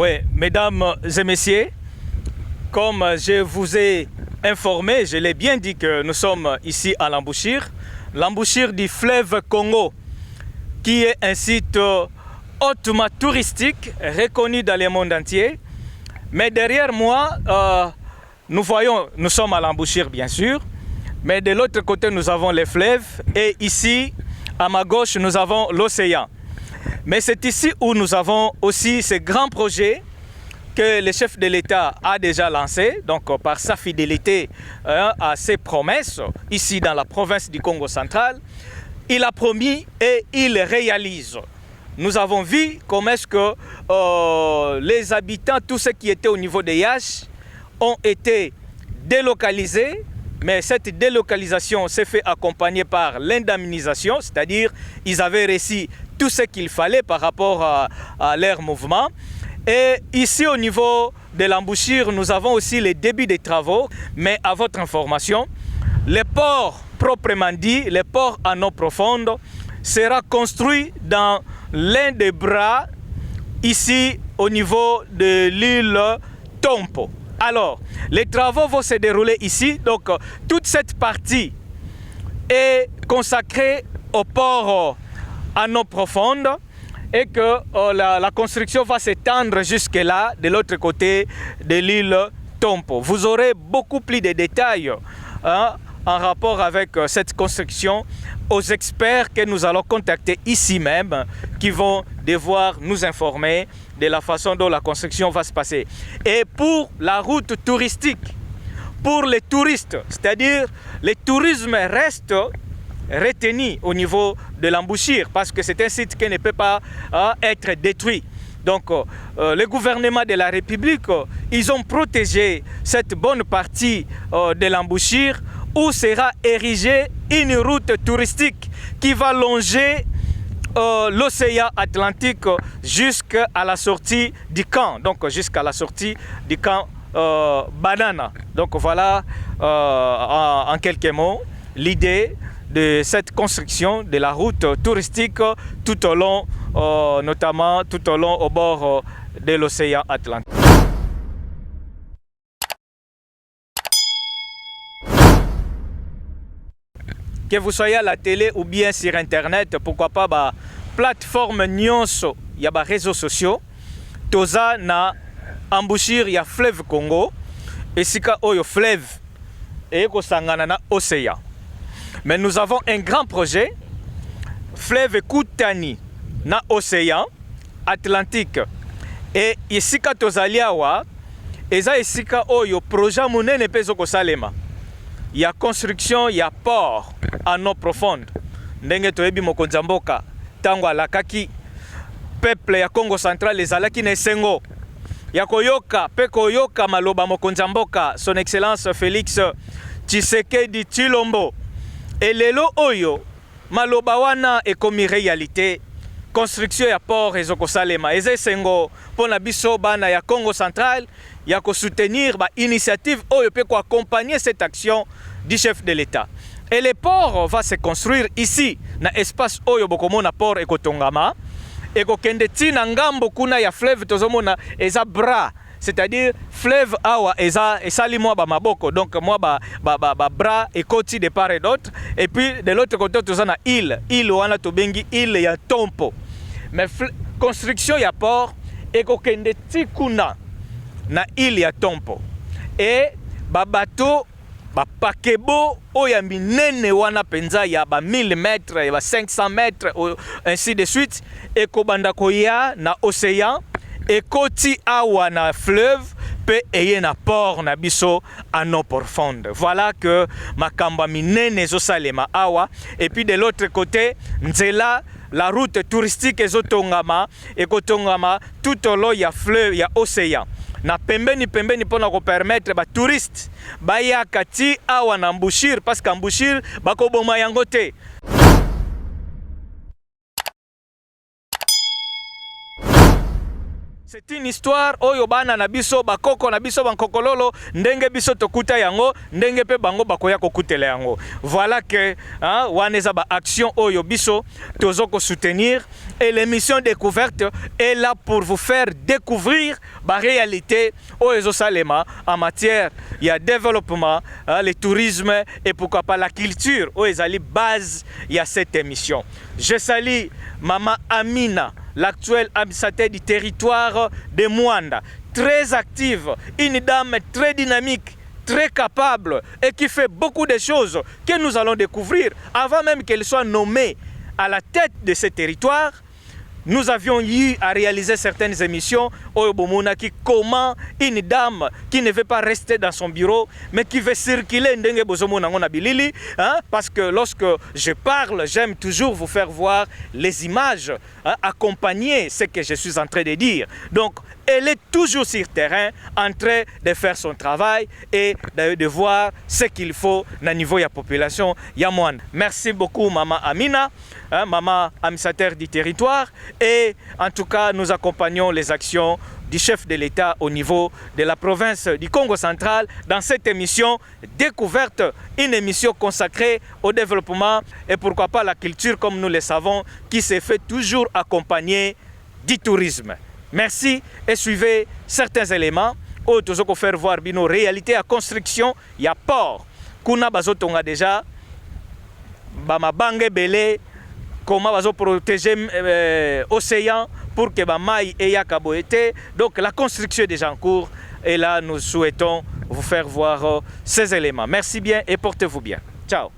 Oui, mesdames et messieurs, comme je vous ai informé, je l'ai bien dit que nous sommes ici à l'embouchure du fleuve Congo, qui est un site hautement touristique, reconnu dans le monde entier. Mais derrière moi, nous sommes à l'embouchure bien sûr, mais de l'autre côté nous avons les fleuves et ici, à ma gauche, nous avons l'océan. Mais c'est ici où nous avons aussi ce grand projet que le chef de l'État a déjà lancé, donc par sa fidélité à ses promesses, ici dans la province du Congo central. Il a promis et il réalise. Nous avons vu comment est-ce que les habitants, tous ceux qui étaient au niveau des Yash, ont été délocalisés. Mais cette délocalisation s'est fait accompagner par l'indemnisation, c'est-à-dire ils avaient reçu tout ce qu'il fallait par rapport à leur mouvement. Et ici au niveau de l'embouchure, nous avons aussi les débuts des travaux. Mais à votre information, le port proprement dit, le port en eau profonde, sera construit dans l'un des bras ici au niveau de l'île Tompo. Alors, les travaux vont se dérouler ici. Donc, toute cette partie est consacrée au port en eau profonde et que la construction va s'étendre jusque là, de l'autre côté de l'île Tompo. Vous aurez beaucoup plus de détails en rapport avec cette construction aux experts que nous allons contacter ici même, qui vont devoir nous informer de la façon dont la construction va se passer. Et pour la route touristique, pour les touristes, c'est-à-dire le tourisme reste retenu au niveau de l'embouchure parce que c'est un site qui ne peut pas être détruit. Donc le gouvernement de la République, ils ont protégé cette bonne partie de l'embouchure où sera érigée une route touristique qui va longer l'océan Atlantique jusqu'à la sortie du camp, donc jusqu'à la sortie du camp Banana. Donc voilà en quelques mots l'idée de cette construction de la route touristique tout au long, notamment tout au long au bord de l'océan Atlantique. Que vous soyez à la télé ou bien sur internet, pourquoi pas bah, plateforme nyonso, il y a des réseaux sociaux. Toza na embouchure il y a fleuve Congo et sika oyo fleuve et ko sangana na océan. Mais nous avons un grand projet fleuve Kutani na océan Atlantique et isika tozali awa eza isika oyo projet munene pezo ko salema. Il y a construction, il y a port en eau profonde. Ndenge toyebi mokonzi mboka tango alakaki peuple ya Congo central les alaki na esengo ya koyoka pe koyoka maloba mokonzi mboka son excellence Félix Tshisekedi Tshilombo. Et lelo oyo maloba wana ekomi réalité. Construction ya port ezoko salema eza esengo pona biso bana ya Congo central ya ko soutenir ba initiative oyo pe ko accompagner cette action du chef de l'État. Et le port va se construire ici na espace oyo bokomona port ekotongama ekokende tina ngambo kuna ya fleuve tozomona eza bras, c'est-à-dire fleuve awa eza esali mwa ba maboko, donc mwa ba bras ekoti de part et d'autre, et puis de l'autre côté tozana île wana tobengi île ya Tompo. Mais construction ya port ekokende tikuna na île ya Tompo et ba bateau ba pakebo oya minene wana penza ya ba 1000 mètres ya ba 500 mètres ainsi de suite ekobanda koya na océan ekoti awa na fleuve pe eye na port na biso en eau profonde. Voilà que makamba minene zo salema awa et puis de l'autre côté nzela la route touristique ezotongama ekotongama tout au long ya fleuve ya océan. Na pembeni pona ko permettre ba touristes baya kati awa na embouchure parce qu'embouchure bako boma yango te. C'est une histoire oyo bana na biso bakoko na biso bankokololo ndenge biso tokuta yango ndenge pe bango bakoya kokutela yango. Voilà que waneza ba action oyo biso tozoko soutenir et l'émission découverte est là pour vous faire découvrir la réalité oyo salema en matière il y a développement, le tourisme et pourquoi pas la culture oyo ezali base il y a cette émission. Je salue Maman Amina, l'actuelle administratrice du territoire de Mwanda, très active, une dame très dynamique, très capable et qui fait beaucoup de choses que nous allons découvrir avant même qu'elle soit nommée à la tête de ce territoire. Nous avions eu à réaliser certaines émissions au Bomonaki, comment une dame qui ne veut pas rester dans son bureau, mais qui veut circuler parce que lorsque je parle, j'aime toujours vous faire voir les images, accompagner ce que je suis en train de dire. Donc, elle est toujours sur le terrain en train de faire son travail et de voir ce qu'il faut au niveau de la population. Merci beaucoup, Maman Amina, Maman administrateur du territoire. Et en tout cas, nous accompagnons les actions du chef de l'État au niveau de la province du Congo central dans cette émission découverte, une émission consacrée au développement et pourquoi pas la culture comme nous le savons, qui se fait toujours accompagner du tourisme. Merci et suivez certains éléments où nous allons faire voir nos réalités à construction. Il y a port. Kuna bazotonga déjà bama bange belé comment bazo protéger océan pour que bamaï et yakaboete. Donc la construction est déjà en cours et là nous souhaitons vous faire voir ces éléments. Merci bien et portez-vous bien. Ciao.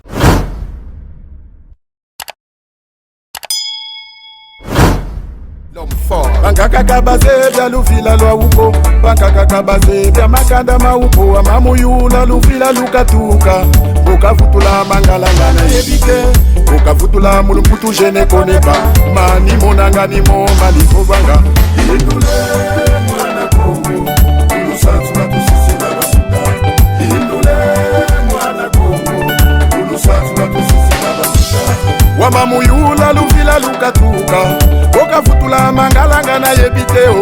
Bankakakabaze bya lufila lwa uko bankakakabaze bya makanda mauko amamuyula lufila lukatuka bokavutula mangalangana yebite bokavutula mulumputu jene koneba mani monanga ni mo malifobanga indule mwana kongo ulusatula tusisina basuta indule mwana kongo ulusatula tusisina basuta wamamuyula lufila lukatuka okavutula mangalanga na yebiteo